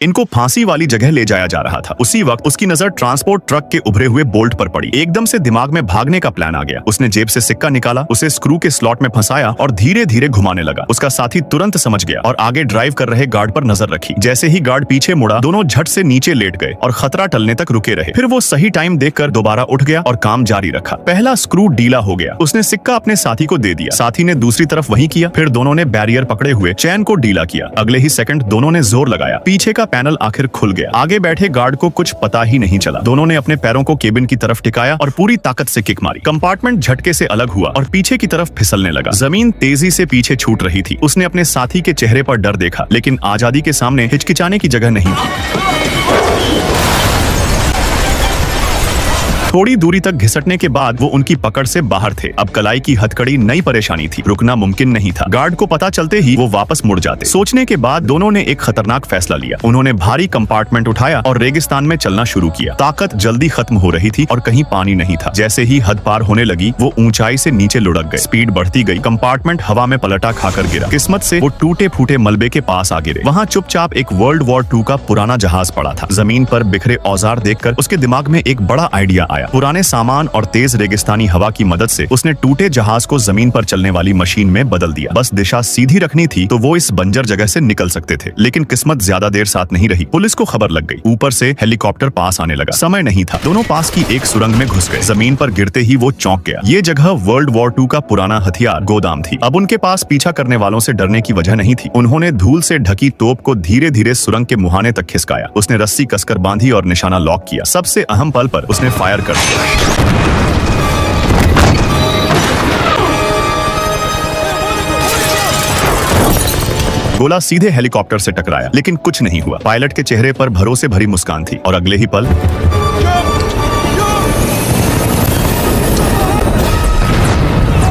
इनको फांसी वाली जगह ले जाया जा रहा था। उसी वक्त उसकी नजर ट्रांसपोर्ट ट्रक के उभरे हुए बोल्ट पर पड़ी। एकदम से दिमाग में भागने का प्लान आ गया। उसने जेब से सिक्का निकाला, उसे स्क्रू के स्लॉट में फंसाया और धीरे धीरे घुमाने लगा। उसका साथी तुरंत समझ गया और आगे ड्राइव कर रहे गार्ड पर नजर रखी। जैसे ही गार्ड पीछे मुड़ा, दोनों झट से नीचे लेट गए और खतरा टलने तक रुके रहे। फिर वो सही टाइम देखकर दोबारा उठ गया और काम जारी रखा। पहला स्क्रू ढीला हो गया। उसने सिक्का अपने साथी को दे दिया। साथी ने दूसरी तरफ वही किया। फिर दोनों ने बैरियर पकड़े हुए चैन को ढीला किया। अगले ही सेकंड दोनों ने जोर लगाया। पीछे का पैनल आखिर खुल गया। आगे बैठे गार्ड को कुछ पता ही नहीं चला। दोनों ने अपने पैरों को केबिन की तरफ टिकाया और पूरी ताकत से किक मारी। कंपार्टमेंट झटके से अलग हुआ और पीछे की तरफ फिसलने लगा। जमीन तेजी से पीछे छूट रही थी। उसने अपने साथी के चेहरे पर डर देखा, लेकिन आजादी के सामने हिचकिचाने की जगह नहीं थी। थोड़ी दूरी तक घिसटने के बाद वो उनकी पकड़ से बाहर थे। अब कलाई की हथकड़ी नई परेशानी थी। रुकना मुमकिन नहीं था। गार्ड को पता चलते ही वो वापस मुड़ जाते। सोचने के बाद दोनों ने एक खतरनाक फैसला लिया। उन्होंने भारी कंपार्टमेंट उठाया और रेगिस्तान में चलना शुरू किया। ताकत जल्दी खत्म हो रही थी और कहीं पानी नहीं था। जैसे ही हद पार होने लगी, वो ऊंचाई से नीचे लुढ़क गए। स्पीड बढ़ती गई। कंपार्टमेंट हवा में पलटा खाकर गिरा। किस्मत से वो टूटे फूटे मलबे के पास आ गिरे। वहाँ चुपचाप एक वर्ल्ड वॉर 2 का पुराना जहाज पड़ा था। जमीन पर बिखरे औजार देखकर उसके दिमाग में एक बड़ा आइडिया आया। पुराने सामान और तेज रेगिस्तानी हवा की मदद से उसने टूटे जहाज को जमीन पर चलने वाली मशीन में बदल दिया। बस दिशा सीधी रखनी थी तो वो इस बंजर जगह से निकल सकते थे। लेकिन किस्मत ज्यादा देर साथ नहीं रही। पुलिस को खबर लग गई। ऊपर से हेलीकॉप्टर पास आने लगा। समय नहीं था। दोनों पास की एक सुरंग में घुस गए। जमीन पर गिरते ही वो चौंक गया। ये जगह वर्ल्ड वॉर 2 का पुराना हथियार गोदाम थी। अब उनके पास पीछा करने वालों से डरने की वजह नहीं थी। उन्होंने धूल से ढकी तोप को धीरे धीरे सुरंग के मुहाने तक खिसकाया। उसने रस्सी कसकर बांधी और निशाना लॉक किया। सबसे अहम पल पर उसने फायर कर दिया। गोला सीधे हेलीकॉप्टर से टकराया, लेकिन कुछ नहीं हुआ। पायलट के चेहरे पर भरोसे भरी मुस्कान थी और अगले ही पल